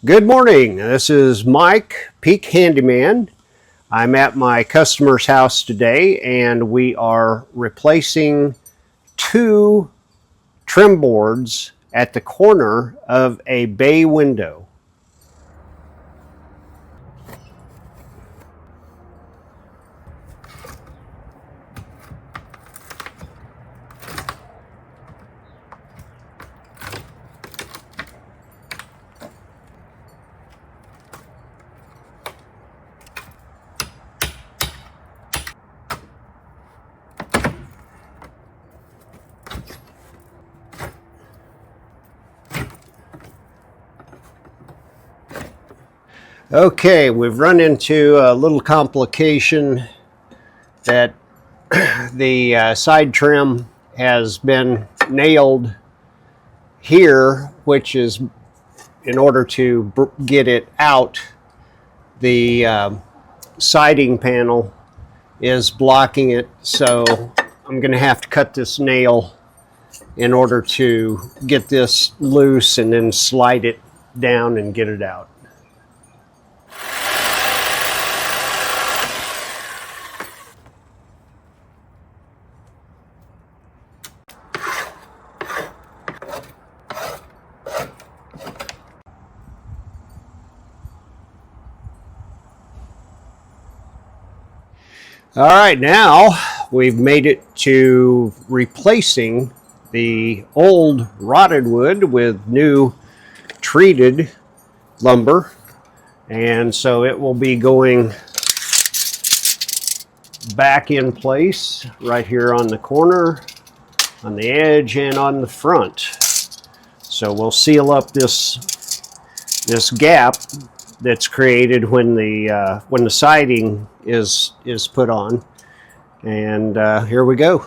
Good morning. This is Mike, PEAK Handyman. I'm at my customer's house today and we are replacing two trim boards at the corner of a bay window. Okay, we've run into a little complication that the side trim has been nailed here, which is in order to get it out, the siding panel is blocking it. So I'm going to have to cut this nail in order to get this loose and then slide it down and get it out. All right, now we've made it to replacing the old rotted wood with new treated lumber. And so it will be going back in place right here on the corner, on the edge, and on the front. So we'll seal up this gap that's created when the siding is put on. And here we go.